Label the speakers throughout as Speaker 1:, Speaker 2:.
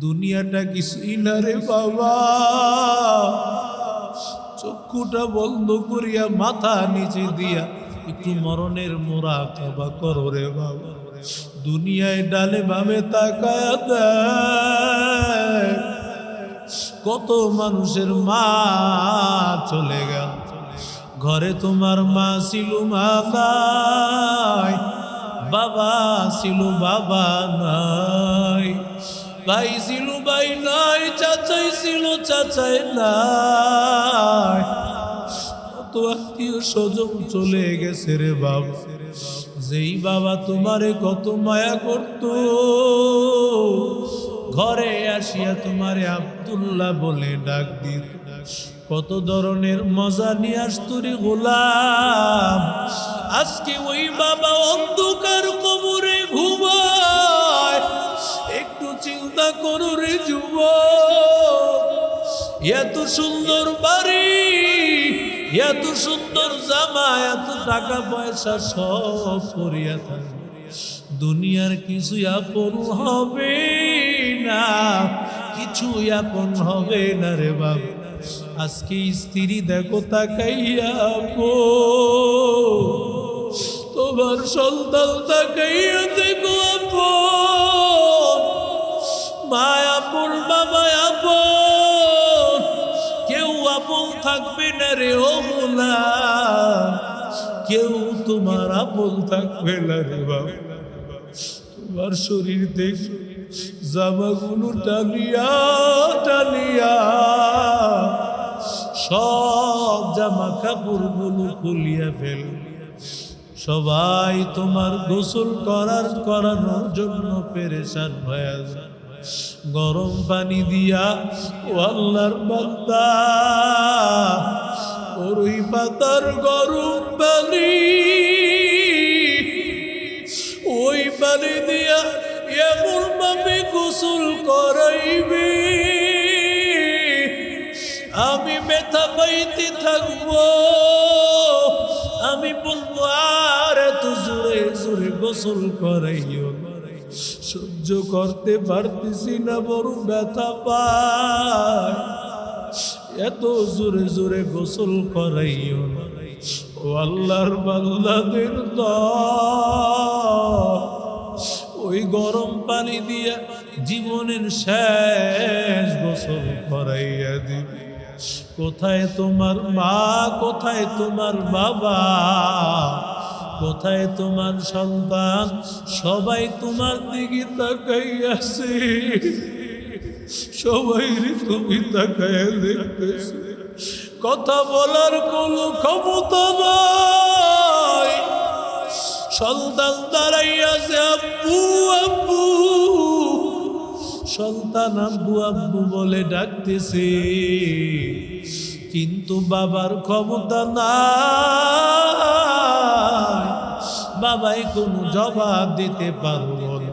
Speaker 1: দুনিয়াটা কিছুই না রে বাবা। চক্ষুটা বন্ধ করিয়া মাথা নিচে দিয়া একটু মরণের মুরাকাবা করো রে বাবা। দুনিয়ায় ডালে বামে তাকায়া দেখ, কত মানুষের মা চলে গেল। ঘরে তোমার মা ছিল, মা নাই, বাবা ছিল, বাবা নাই, ভাই ছিল, ভাই নাই, চাচাই ছিল, চাচাই নাই, কত আত্মীয় স্বজন চলে গেছে রে বাবা। যেই বাবা তোমারে কত মায়া করত, ঘরে আসিয়া তোমারে আব্দুল্লাহ বলে ডাক দিত, কত ধরনের মজা নিয়ে আসতো রে গোলাম। আজকে ওই বাবা অন্ধকার কবরে ঘুমায়। একটু চিন্তা করো রে যুবক, এত সুন্দর বাড়ি, এত সুন্দর জামা, এত টাকা পয়সা সব করিয়া থাকে, দুনিয়ার কিছু আপন হবে না, কিছু আপন হবে না রে বাবা। আজকে স্ত্রী দেখো তাকাইয়া আপন, তোমার সন্তান তাকাইয়া দেখো আপন, মা আপন, বাবা আপন, কেউ আপন থাকবে না রে ও গোলাম, কেউ তোমার আপন থাকবে না রে বাবা। তোমার শরীর দেখো, জামাগুলো টানিয়া টানিয়া সব জামা কাপড়গুলো খুলিয়া ফেল। সবাই তোমার গোসল করানোর জন্য পেরেশান হয়ে যায়। গরম পানি দিয়া, ও আল্লাহর বান্দা, ওই পাতার গরম পানি, ওই পানি দিয়া এমন ভাবে গোসল করাইবে, আমি ব্যথা পাইতে থাকবো। আমি বলবো আর এত জোরে জোরে গোসল করাইও, সহ্য করতে পারতেছি না, বড় ব্যথা পায়, এত জোরে জোরে গোসল করাইও না। ও আল্লাহর বান্দাদের দল, ওই গরম পানি দিয়া জীবনের শেষ গোসল করাইয়া দিবে। কোথায় তোমার মা, কোথায় তোমার বাবা, কোথায় তোমার সন্তান, সবাই তোমার দিকে তাকাইয়াছে, সবাই তুমি তাকাইয়া দেখতেছে, কথা বলার কোনো ক্ষমতা নাই। সন্তান দাঁড়াইয়াছে, আব্বু আব্বু, সন্তান আব্বু আব্বু বলে ডাকতেছে, কিন্তু বাবার ক্ষমতা নাই, বাবাই কোনো জবাব দিতে পারবো না।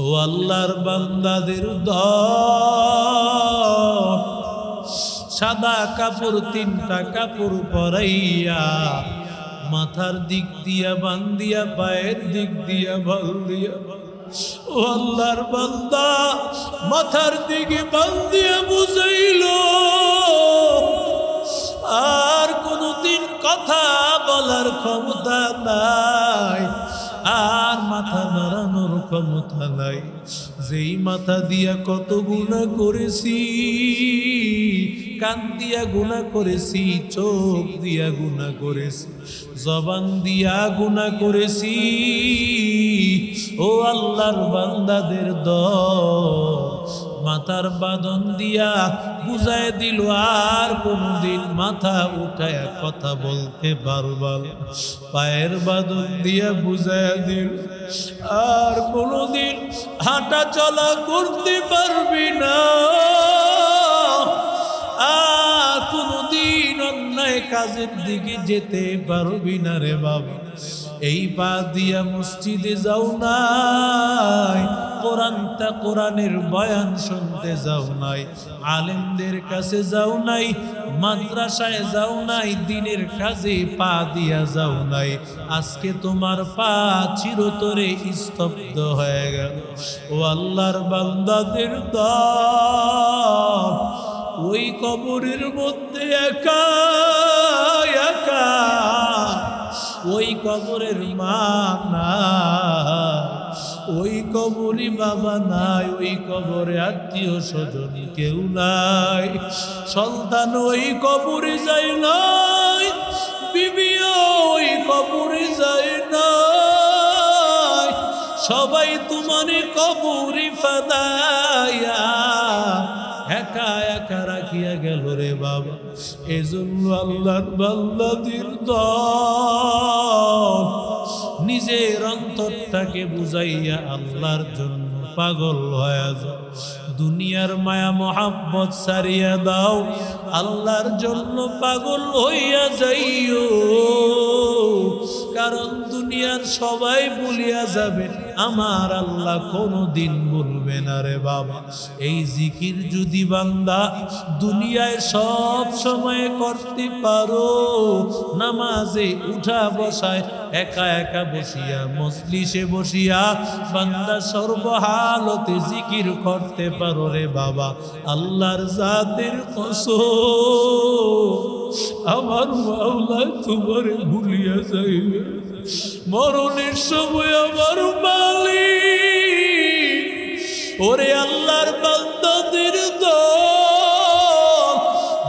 Speaker 1: ও আল্লাহর বান্দাদের দল, সাদা কাপড়, তিনটা কাপড় পরাইয়া, মাথার দিক দিয়া বান্দিয়া, পায়ের দিক দিয়া বান্দিয়া, ও আল্লাহর বান্দা মাথার দিকে বান্দিয়া বুঝাইল, আর কোনদিন কথা বলার ক্ষমতা নাই, আর মাথা নাড়ানোর ক্ষমতা নাই। যেই মাথা দিয়া কত গুনাহ করেছি, কান দিয়া গুনাহ করেছি, চোখ দিয়া গুনাহ করেছি, জবান দিয়া গুনাহ করেছি। ও আল্লাহর বান্দাদের দল, মাথার বাঁধন দিয়া বুঝায় দিল, আর কোনদিন মাথা উঠায় কথা বলতে পারবা না। পায়ের বাঁধন দিয়া বুঝায় দিল, আর কোনদিন হাঁটা চলা করতে পারবি না, আর কোনদিন অন্যায় কাজের দিকে যেতে পারবি না রে বাবা। এই পা দিয়া মসজিদে যাও নাই, কোরআনের বয়ান শুনতে যাও নাই, আলেমদের কাছে যাও নাই, মাদ্রাসায় যাও নাই, দিনের কাজে পা দিয়া যাও নাই, আজকে তোমার পা চিরতরে স্তব্ধ হয়ে গেল। ও আল্লাহর বান্দাদের দল, ওই কবরের মধ্যে একা একা, ওই কবরের মা নাই, ওই কবরে বাবা নাই, ওই কবরে আত্মীয় স্বজন কেউ নাই, সন্তান ওই কবরে যায় নাই, বিবিও ওই কবরে যায় নাই, সবাই তোমার কবরে ফাদায়া একা একা রাখিয়া গেল রে বাবা। এজন্য আল্লাহর বান্দাদের দল নিজের অন্তরটাকে বুঝাইয়া আল্লাহর জন্য পাগল হয়ে যাও, দুনিয়ার মায়া মোহাব্বত সারিয়া দাও, আল্লাহর জন্য পাগল হইয়া যাইও। কারণ দুনিয়ার সবাই ভুলিয়া যাবে, আমার আল্লাহ কোনো দিন বলবে না রে বাবা। এই জিকির যদি বান্দা দুনিয়ায় সব সময় করতে পারো, নামাজে উঠা বসায় একা একা বসিয়া, মজলিসে বসিয়া বান্দা সর্বহালতে জিকির করতে পারো রে বাবা, আল্লাহর জাতের কসম আমার মাওলা তোমারে ভুলিয়া যাইবে। মরণের সময় আমার মালিক, ওরে আল্লাহর বান্দাদের দল,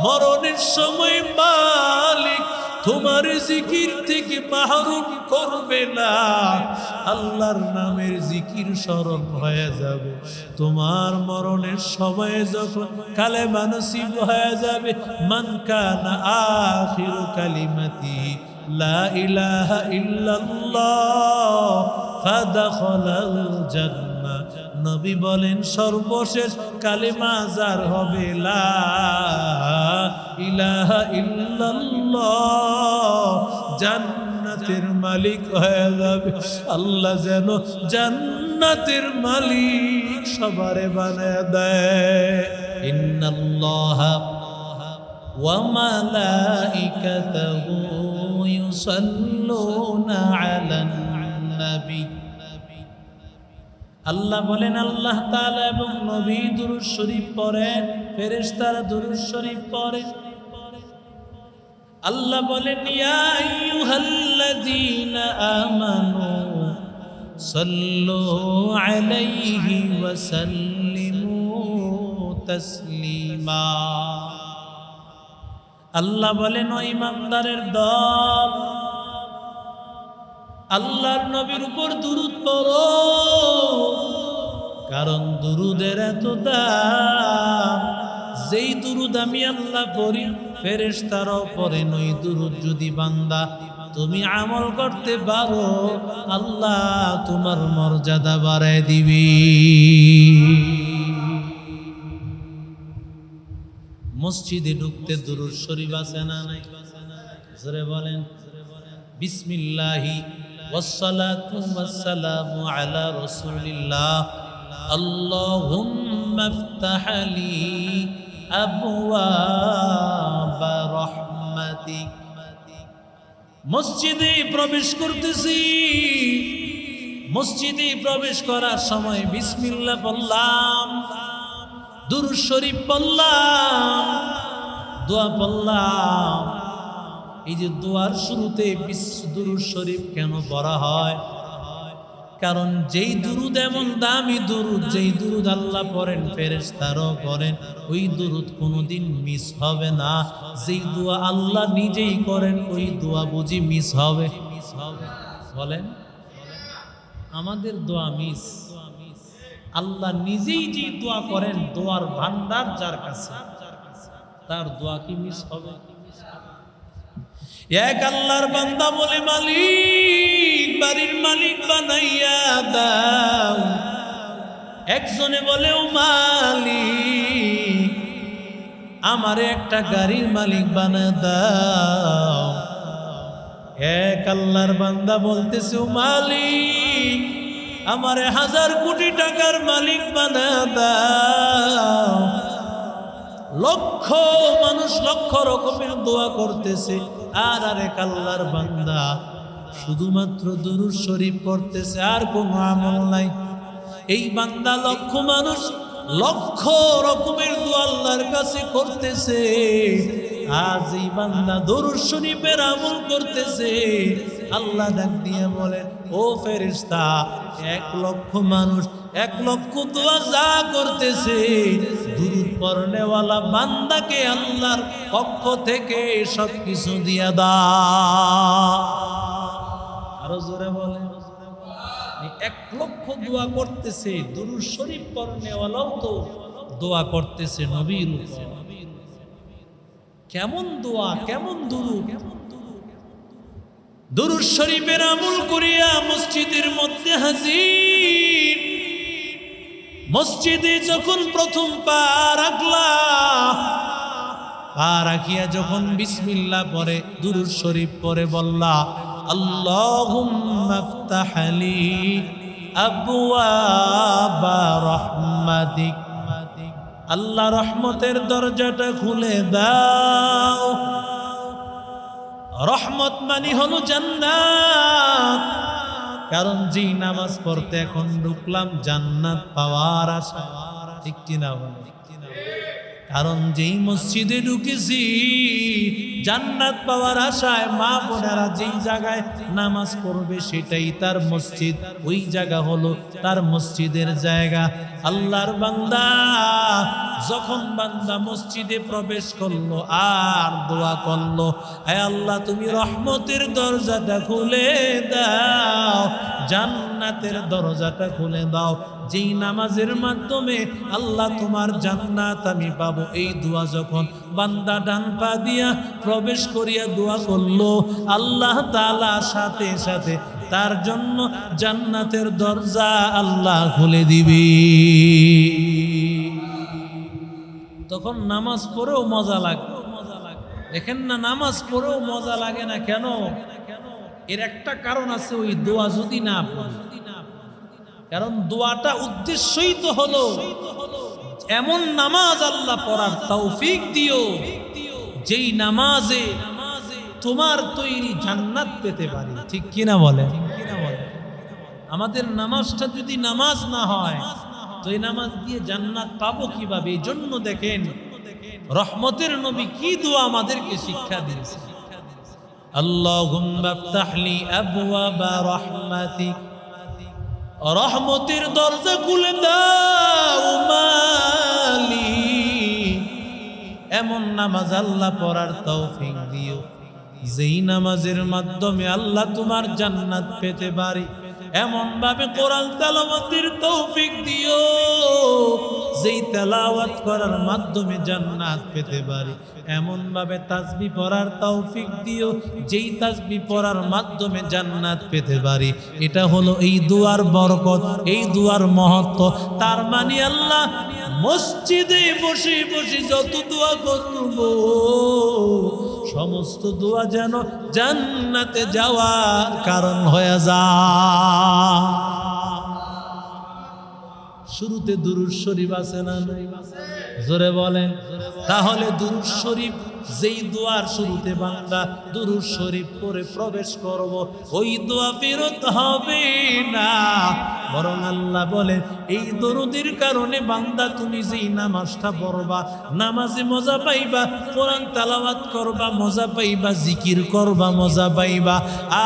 Speaker 1: মরণের সময় মালিক তোমার জিকির থেকে মাহরুম করবে না। আল্লাহর নামের জিকির স্মরণ হয়ে যাবে, তোমার মরণের সময়ে যখন কালেমা নসিব হয়ে যাবে, মান কানা আখিরু কালিমাতি লা ইলাহা ইল্লাল্লাহ ফাদাখালাল জান্নাহ। নবী বলেন সর্বশেষ কালেমা যার হবে লা ইলাহা ইল্লাল্লাহ, জান্নাতের মালিক হয়ে যাবে। আল্লাহ যেন জান্নাতের মালিক সবারে বানায় দেয়। ইন্নাল্লাহা ওয়া মালাইকাতাহু ইউসাল্লুনা আলান নবী। আল্লাহ বলেন আল্লাহ তাআলা এবং নবী দুরূদ শরীফ পড়েন, ফেরেশতারা দুরূদ শরীফ পড়েন। আল্লাহ বলেন ইয়া আইয়ুহাল্লাযীনা আমানু সাল্লু আলাইহি ওয়া সাল্লিমু তাসলিমা। আল্লাহ বলেন ও ইমানদারের দল, আল্লাহর নবীর উপর দুরূদ পড়ো, কারণ দুরূদের এত দাম। যেই দুরূদ আমি আল্লাহ পড়ি, ফেরেশতারাও পড়েন। ওই দুরূদ যদি বান্দা তুমি আমল করতে পারো, আল্লাহ তোমার মর্যাদা বাড়ায় দিবি। মসজিদে ঢুকতে দুরূদ শরীফ আছে না নাই? জোরে বলেন। বিসমিল্লাহি ওয়াসসালাতু ওয়াসসালামু আলা রাসূলিল্লাহ, আল্লাহুম্মা ইফতাহ লি আবওয়াবা রাহমাতিক। মসজিদে প্রবেশ করতেছি, মসজিদে প্রবেশ করার সময় বিসমিল্লাহ বললাম, দুরূদ শরীফ পড়লাম, দোয়া পড়লাম। এই যে দোয়ার শুরুতে দুরূদ শরীফ কেন পড়া হয়? কারণ যেই দুরূদ এমন দামি দুরূদ, যেই দুরূদ আল্লাহ পড়েন ফেরেশতারাও পড়েন, ওই দুরূদ কোনোদিন মিস হবে না। যেই দোয়া আল্লাহ নিজেই করেন, ওই দোয়া বুঝি মিস হবে? বলেন, আমাদের দোয়া মিস? আল্লাহ নিজেই যে দোয়া করেন, দোয়ার ভান্ডার যার কাছে, তার দোয়া কি মিস হবে? এক আল্লাহর বান্দা বলে, মালিক, বাড়ির মালিক বানাইয়া দাও। একজনে বলে, ও মালিক, আমারে একটা গাড়ির মালিক বানায় দাও। এক আল্লাহর বান্দা বলতেছে, ও মালিক, আমারে 1000 কোটি টাকার মালিক বানায়া দাও। লক্ষ মানুষ লক্ষ রকমের দোয়া করতেছে, আর আরেক আল্লাহর বান্দা শুধুমাত্র দুরূদ শরীফ পড়তেছে, আর কোনো আমল নাই। এই বান্দা লক্ষ মানুষ লক্ষ রকমের দোয়া আল্লাহর কাছে করতেছে, আজ এই বান্দা দুরূদ শরীফের আমল করতেছে। আল্লাহ ডাক দিয়ে বলেন, ও ফেরেশতা, 1 লক্ষ মানুষ 1 লক্ষ দোয়া যা করতেছে, দুরূদ পড়নেওয়ালা বান্দাকে আল্লাহর পক্ষ থেকে সবকিছু দিয়া দাও। আরো জোরে বলেন। 1 লক্ষ দোয়া করতেছে, দুরূদ শরীফ পড়নেওয়ালাও তো দোয়া করতেছে নবীর উপর। কেমন দোয়া, কেমন দুরূদ! দুরূদ শরীফের আমল করিয়া মসজিদের মধ্যে হাজির। মসজিদে যখন প্রথম পা রাখলা, পা রাখিয়া যখন বিসমিল্লাহ পড়ে দুরূদ শরীফ পড়ে বললা, আল্লাহুম্মা ইফতাহ লি আবওয়াবা রাহমাতিক, আল্লাহ রহমতের দরজাটা খুলে দাও। রহমত মানে হলো জান্নাত। কারণ যেই নামাজ পড়তে এখন ঢুকলাম জান্নাত পাওয়ার আশা, ঠিক কিনা বলে? কারণ যেই মসজিদে ঢুকেছি জান্নাত পাওয়ার আশায় মা বোনেরা যেই জায়গায় নামাজ পড়বে সেটাই তার মসজিদ, ওই জায়গা হলো তার মসজিদের জায়গা। আল্লাহর বান্দা যখন বান্দা মসজিদে প্রবেশ করলো আর দোয়া করলো, আয় আল্লাহ তুমি রহমতের দরজাটা খুলে দাও, জান্নাতের দরজাটা খুলে দাও। যেই নামাজের মাধ্যমে আল্লাহ তোমার জান্নাত আমি পাবো, এই দোয়া যখন বান্দা ডান পা দিয়া প্রবেশ করিয়া দোয়া করলো, আল্লাহ তাআলা সাথে সাথে তার জন্য জান্নাতের দরজা আল্লাহ খুলে দিবে। তখন নামাজ পড়েও মজা লাগে। দেখেন না, নামাজ পড়েও মজা লাগে না কেন? এর একটা কারণ আছে, ওই দোয়া যদি না পড়ি। কারণ দোয়াটা উদ্দেশ্যই তো হলো এমন নামাজ আল্লাহ পড়ার তৌফিক দিও যেই নামাজে তোমার তৈরি জান্নাত পেতে পারি, ঠিক কিনা বলে? আমাদের নামাজটা যদি নামাজ না হয় তো এই নামাজ দিয়ে জান্নাত পাবো কিভাবে? এই জন্য দেখেন রহমতের নবী কি দোয়া আমাদেরকে শিক্ষা দিয়েছে, আল্লাহুম্মা ইফতাহ লি আবওয়াবা রাহমাতিক, রহমতের দরজা খুলে দাও মালিক। এমন নামাজ আল্লাহ পড়ার তৌফিক দিও যেই নামাজের মাধ্যমে আল্লাহ তোমার জান্নাত পেতে পারি। এমন ভাবে কোরআন তেলাওয়াতের তৌফিক দিও যেই তেলাওয়াত করার মাধ্যমে জান্নাত পেতে পারি। এমন ভাবে তাসবিহ পড়ার তৌফিক দিও যেই তাসবিহ পড়ার মাধ্যমে জান্নাত পেতে পারি। এটা হলো এই দুয়ার বরকত, এই দুয়ার মহত্ব। তার মানে আল্লাহ মসজিদে বসে বসে যত দোয়া করব সমস্ত দোয়া যেন জান্নাতে যাওয়ার কারণ হয়ে যায়। শুরুতে দুরূদ শরীফ আছে না নাই? জোরে বলেন। তাহলে দুরূদ শরীফ যেই দোয়ার শুরুতে বান্দা দুরূদ শরীফ পড়ে প্রবেশ করব, ওই দোয়া ফেরত হবে না, বরং আল্লাহ বলেন এই দরুদের কারণে বান্দা তুমি যেই নামাজটা পড়বা, নামাজে মজা পাইবা, কোরআন তেলাওয়াত করবা মজা পাইবা, জিকির করবা মজা পাইবা,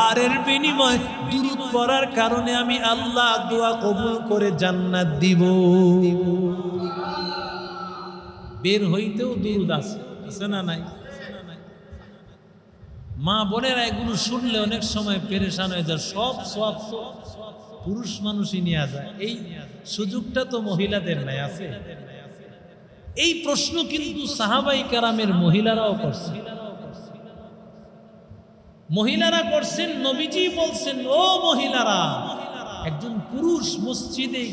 Speaker 1: আর এর বিনিময় দুরূদ পড়ার কারণে আমি আল্লাহ দোয়া কবুল করে জান্নাত দিব। বের হইতেও দুরূদ আছে না নাই? মা বোনেরা এগুলো শুনলে অনেক সময় পেরেশান হয়ে যায়। সব সব পুরুষ মানুষই নিয়ে যায়, এই সুযোগটা তো মহিলাদের নাই আছে। এই প্রশ্ন কিন্তু সাহাবাই কেরামের মহিলারাও করছে, মহিলারা করছেন। নবীজি বলছেন, ও মহিলারা, একজন পুরুষ মসজিদে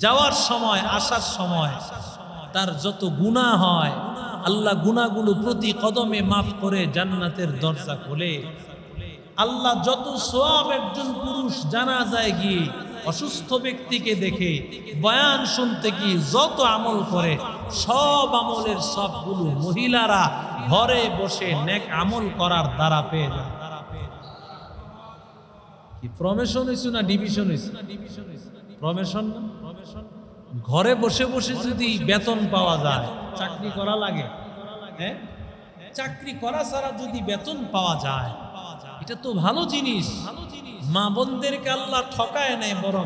Speaker 1: যাওয়ার সময় আসার সময় তার যত গুনাহ হয় আল্লাহ গুনাহগুলো প্রতি কদমে মাফ করে জান্নাতের দরজা খোলে। আল্লাহ যত সওয়াব একজন পুরুষ জানাজায় গিয়ে অসুস্থ ব্যক্তিকে দেখে বয়ান শুনতে গিয়ে যত আমল করে, সব আমলের সবগুলো মহিলারা ঘরে বসে নেক আমল করার দ্বারা পেয়ে যায়। কি প্রমোশন হয়েছে না ডিভিশন হয়েছে? প্রমোশন না? ঘরে বসে বসে যদি বেতন পাওয়া যায়, চাকরি করা লাগে? হ্যাঁ, চাকরি করা ছাড়া যদি বেতন পাওয়া যায়, এটা তো ভালো জিনিস। মা বোনদেরকে আল্লাহ ঠকায় নেই, বরং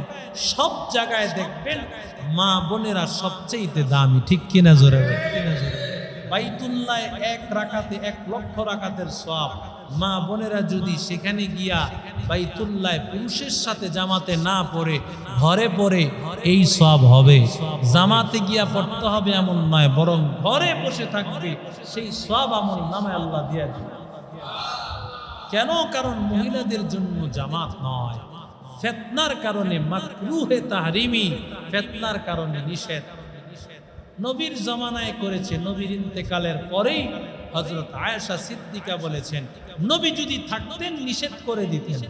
Speaker 1: সব জায়গায় দেখবেন মা বোনেরা সবচেয়ে দামি। ঠিক কিনা জোরে? বাইতুল্লাহ 1 রাকাতে 1 লক্ষ রাকাতের সওয়াব। মা বোনেরা যদি সেখানে গিয়া বাইতুল্লাহ পুরুষের সাথে জামাতে না পড়ে ঘরে পড়ে, এই সওয়াব হবে। জামাতে গিয়া পড়তে হবে এমন নয়, বরং ঘরে বসে থাকবে, সেই সওয়াব আমল নামে আল্লাহ দিয়া দিবে। কেন? কারণ মহিলাদের জন্য জামাত নয়, ফিতনার কারণে মাকরুহে তাহরিমি, ফিতনার কারণে নিষেধ। নবীর জামানায় করেছে, নবীর ইন্তেকালের পরেই হযরত আয়েশা সিদ্দিকা বলেছেন, নবী যদি থাকতেন নিষেধ করে দিতেন।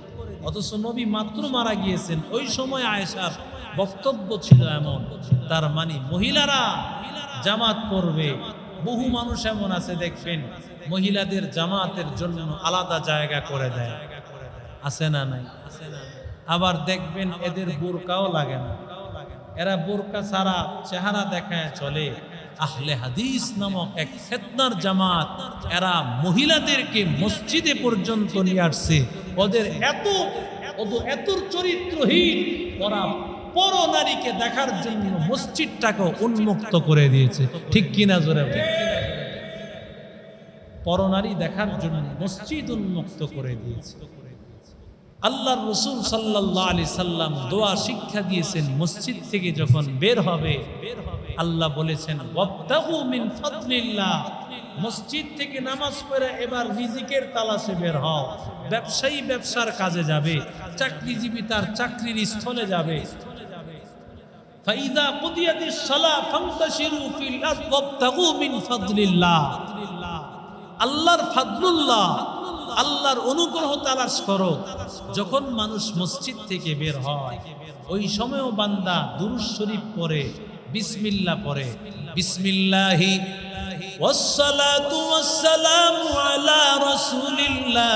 Speaker 1: অথচ নবী মাত্র মারা গিয়েছেন, ওই সময় আয়েশার বক্তব্য ছিল এমন, তার মানে মহিলারা জামাত পড়বে। বহু মানুষ এমন আছে দেখবেন মহিলাদের জামাতের জন্য আলাদা জায়গা করে দেয়, আছে না নাই? আবার দেখবেন এদের বোরকাও লাগে না, এরা বোরকা ছাড়া চেহারা দেখায় চলে। আহলে হাদিস নামক এক ফিতনার জামাত, এরা মহিলাদেরকে মসজিদে পর্যন্ত নিয়ে আসছে। ওদের এত চরিত্রহীন, ওরা পর নারীকে দেখার জন্য মসজিদটাকে উন্মুক্ত করে দিয়েছে। ঠিক কিনা জোরে? পরনারী দেখার জন্য মসজিদ উন্মুক্ত করে দিয়েছে। আল্লাহর রাসূল সাল্লাল্লাহু আলাইহি সাল্লাম দোয়া শিক্ষা দিয়েছেন, মসজিদ থেকে যখন বের হবে আল্লাহ বলেছেন ওয়াবতাগু মিন ফাদলিল্লাহ, মসজিদ থেকে নামাজ পড়ে এবার রিজিকের তালাশে বের হও। ব্যবসায়ী ব্যবসার কাজে যাবে, চাকরিজীবী তার চাকরির স্থলে যাবে। ফাইদা কুদিয়াতিস সালাহ ফান্তাশিরু ফিল আরদ ওয়াবতাগু মিন ফাদলিল্লাহ, আল্লাহর ফাদলুল্লাহ, আল্লাহর অনুগ্রহ তালাশ করো। যখন মানুষ মসজিদ থেকে বের হয়, ওই সময়ও বান্দা দুরূদ শরীফ পড়ে, বিসমিল্লাহ পড়ে, বিসমিল্লাহি ওয়াসসালাতু ওয়াসসালামু আলা রাসূলিল্লাহ,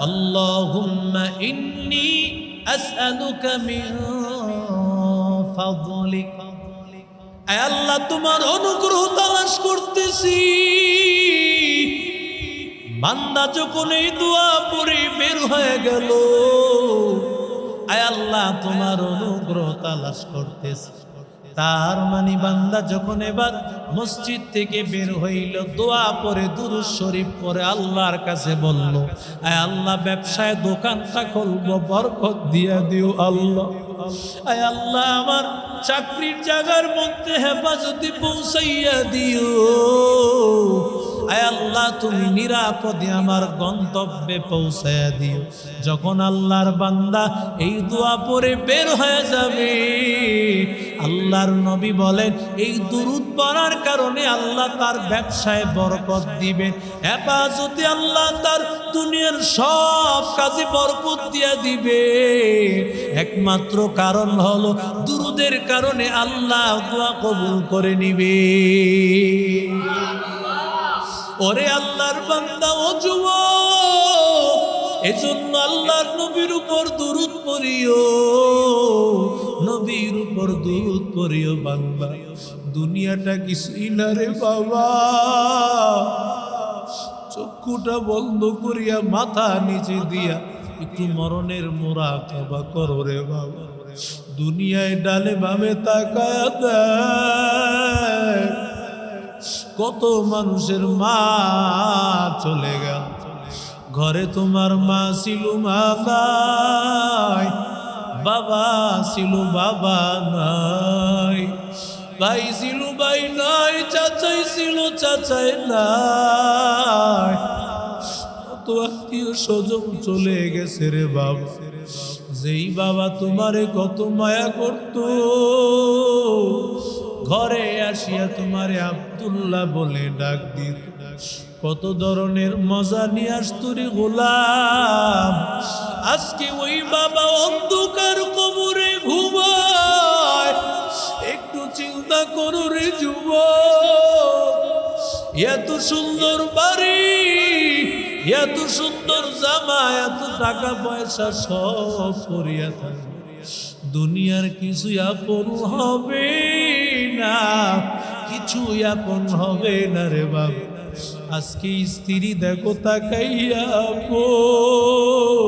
Speaker 1: আল্লাহুম্মা ইন্নী আসআলুকা মিন ফাদলিক। আয় আল্লাহ, তোমার অনুগ্রহ তালাশ করতেছি। বান্দা যখন এই দোয়া পড়ে বের হয়ে গেল, আয় আল্লাহ তোমার অনুগ্রহ তালাশ করতেছি। তার মানে বান্দা যখন এবার মসজিদ থেকে বের হইল, দোয়া পড়ে দুরূদ শরীফ পড়ে আল্লাহর কাছে বলল, আয় আল্লাহ ব্যবসায় দোকানটা খুলবো, বরকত দিয়া দিও আল্লাহ। আয় আল্লাহ আমার চাকরির জায়গার মধ্যে হেফাজতে পৌঁছাইয়া দিও। আয় আল্লাহ তুমি নিরাপদে আমার গন্তব্যে পৌঁছাইয়া দিও। যখন আল্লাহর বান্দা এই দোয়া পড়ে বের হয়ে যাবে, আল্লাহর নবী বলেন এই দুরূদ পড়ার কারণে আল্লাহ তার ব্যবসায় বরকত দিবেন, হেফাজতে আল্লাহ তার দুনিয়ার সব কাজে বরকত দিয়া দিবে। একমাত্র কারণ হলো দুরূদের কারণে আল্লাহ দোয়া কবুল করে নিবে। ওরে আল্লাহর বান্দা, ও যুবক, এজন্য আল্লাহর নবীর উপর দুরূদ পড়িও, নবীর উপর দুরূদ পড়িও বান্দা। দুনিয়াটা কিছুই না রে বাবা, চক্ষুটা বন্ধ করিয়া মাথা নিচে দিয়া একটু মরণের মুরাকাবা করো রে বাবা। দুনিয়ায় ডালে বামে তাকায়া দেখ, কত মানুষের মা চলে গেল। ঘরে তোমার মা ছিল, মা নাই, বাবা ছিল, বাবা নাই, ভাই ছিল, ভাই নাই, চাচাই ছিল, চাচাই নাই, কত আত্মীয় স্বজন চলে গেছে রে বাবা। যেই বাবা তোমারে কত মায়া করত, ঘরে আসিয়া তোমারে আব্দুল্লাহ বলে ডাক দিত, কত ধরনের মজা নিয়ে আসতো রে গোলাম। আজকে ওই বাবা অন্ধকার কবরে ঘুমায়। একটু চিন্তা করো রে যুবক, এত সুন্দর বাড়ি, এত সুন্দর জামা, এত টাকা পয়সা সব করিয়া থাকে, দুনিয়ার কিছু আপন হবে না, কিছু আপন হবে না রে বাবা। আজকে স্ত্রী দেখো তাকাইয়া আপন,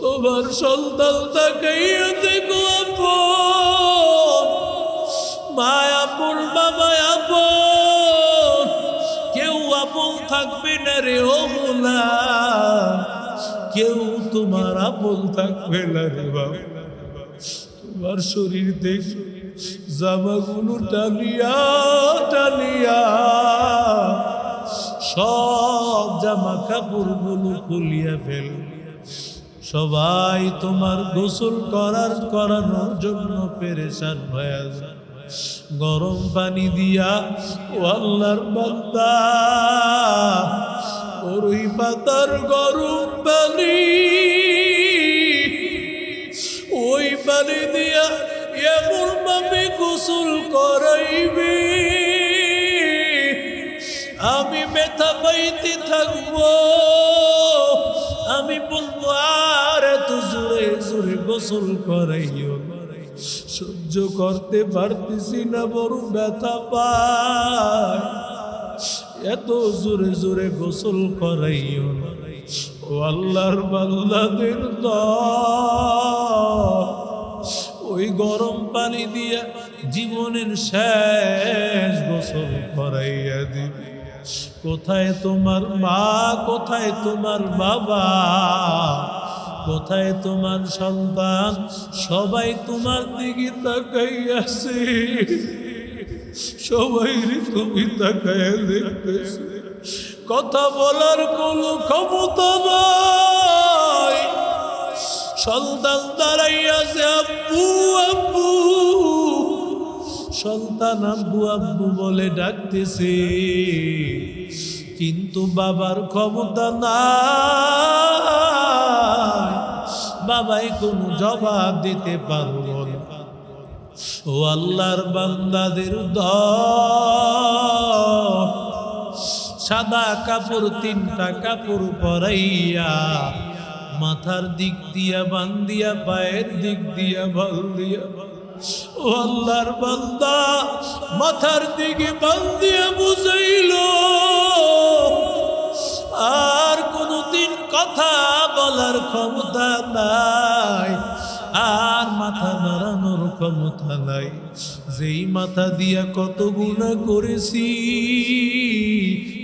Speaker 1: তোমার সন্তান তাকাইয়া দেখো আপন, মা আপন, বাবা আপন, কেউ আপন থাকবে না রে ও গোলাম, কেউ তোমার আপন থাকবে না রে বাবা। তোমার শরীর দেখো, জামাগুলো টানিয়া টানিয়া সব জামা কাপড়গুলো খুলিয়া ফেল। সবাই তোমার গোসল করানোর জন্য পেরেশান হয়ে যায়। গরম পানি দিয়া ও আল্লাহর বান্দা, ওই পাতার গরম পানি, ওই পানি দিয়া এমন ভাবে গোসল করাইবে, আমি ব্যথা পাইতে থাকবো। আমি বলবো আর এত জোরে জোরে গোসল করাইও, সহ্য করতে পারতেছি না, বড় ব্যথা পায়, এত জোরে জোরে গোসল করাইও না। ও আল্লাহর বান্দাদের দল, ওই গরম পানি দিয়া জীবনের শেষ গোসল করাইয়া দিবে। কোথায় তোমার মা, কোথায় তোমার বাবা, কোথায় তোমার সন্তান, সবাই তোমার দিকে তাকাইয়াছে, সবাই তুমি তাকাইয়া দেখতেছে, কথা বলার কোনো ক্ষমতা নাই। সন্তান দাঁড়াইয়াছে আব্বু আব্বু, সন্তান আব্বু আব্বু বলে ডাকতেছে, কিন্তু বাবার ক্ষমতা নাই, বাবাই কোনো জবাব দিতে পারবো না। ও আল্লাহর বান্দাদের দল, সাদা কাপড়, 3টা কাপড় পরাইয়া, মাথার দিক দিয়া বান্দিয়া, পায়ের দিক দিয়া বান্দিয়া, ও আল্লাহর বান্দা মাথার দিকে বান্দিয়া বুঝাইল, আর কোনদিন কথা বলার ক্ষমতা নাই, আর মাথা নাড়ানোর ক্ষমতা নাই। যেই মাথা দিয়া কত গুনাহ করেছি,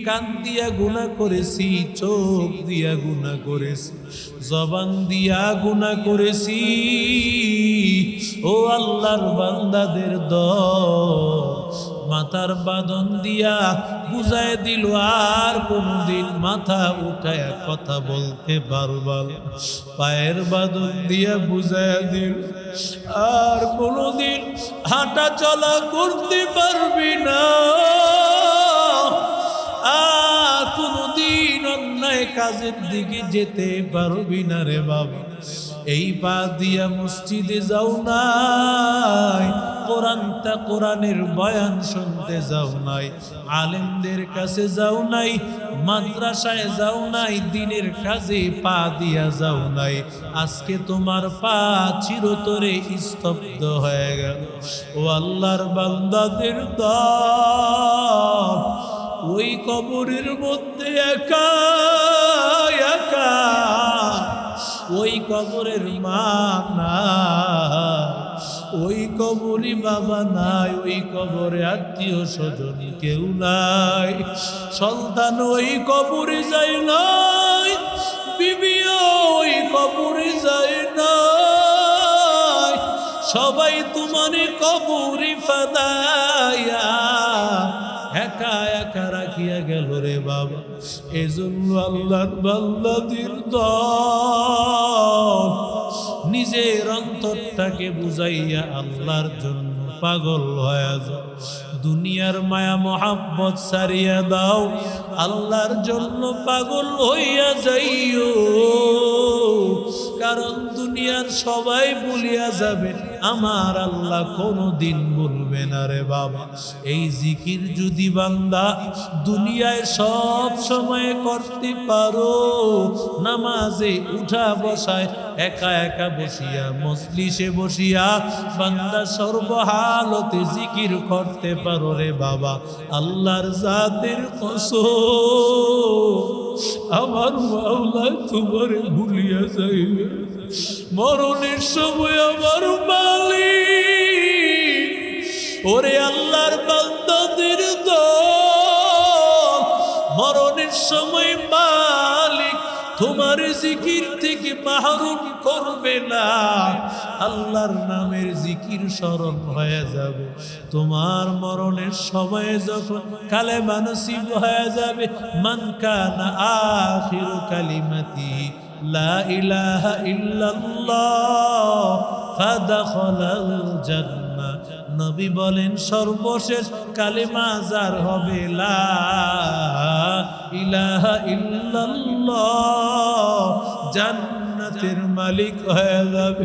Speaker 1: কান দিয়া গুনাহ করেছি, চোখ দিয়া গুনাহ করেছি, জবান দিয়া গুনাহ করেছি। ও আল্লাহর বান্দাদের দল, মাথার বাঁধন দিয়া বুঝায় দিল, আর কোনদিন মাথা উঠায় কথা বলতে পারবা না। পায়ের বাঁধন দিয়া বুঝায় দিল, আর কোনদিন হাঁটা চলা করতে পারবি না, আর কোনদিন অন্যায় কাজের দিকে যেতে পারবি না রে বাবা। এই পা দিয়া মসজিদে যাও নাই, কোরআনের বয়ান শুনতে যাও নাই, আলেমদের কাছে যাও নাই, মাদ্রাসায় যাও নাই, দ্বীনের কাজে পা দিয়া যাও নাই। আজকে তোমার পা চিরতরে স্তব্ধ হয়ে গেল। ও আল্লাহর বান্দাদের দল, ওই কবরের মধ্যে একা একা, ওই কবরের মা নাই, ওই কবরে বাবা নাই, ওই কবরে আত্মীয় স্বজন কেউ নাই, সন্তান ওই কবরে যায় নাই, বিবিও ওই কবরে যায় নাই, সবাই তোমার কবরে ফাদায়া একা একা রাখিয়া গেল রে বাবা। এজন্য আল্লাহর বান্দাদের দল নিজের অন্তরটাকে বুঝাইয়া আল্লাহর জন্য পাগল হয়ে যাও, দুনিয়ার মায়া মহাব্বত ছাড়িয়া দাও, আল্লাহর জন্য পাগল হইয়া যাইও। কারণ দুনিয়ার সবাই ভুলিয়া যাবে, আমার আল্লাহ কোনদিন বলবে না রে বাবা। এই জিকির যদি বান্দা দুনিয়ায় সব সময় করতে পারো, নামাজে উঠা বসায় একা একা বসিয়া, মজলিসে বসিয়া বান্দা সর্বহালতে জিকির করতে পারো রে বাবা, আল্লাহর জাতের কসম আমার মাওলা তোমারে ভুলিয়া যাইবে। মরণের সময় আমার মালিক, ওরে আল্লাহর বান্দাদের দল, মরণের সময় মালিক তোমার জিকির থেকে মাহরুম করবে না। আল্লাহর নামের জিকির স্মরণ হয়ে যাবে। তোমার মরণের সময়ে যখন কালেমা নসিব হয়ে যাবে, মান কানা আখিরু কালিমাতি লা ইলাহা ইল্লাল্লাহ ফাদাখালাল জান্নাহ, নবী বলেন সর্বশেষ কালেমা যার হবে লা ইলাহা ইল্লাল্লাহ, জান্নাতের মালিক হয়ে যাবে।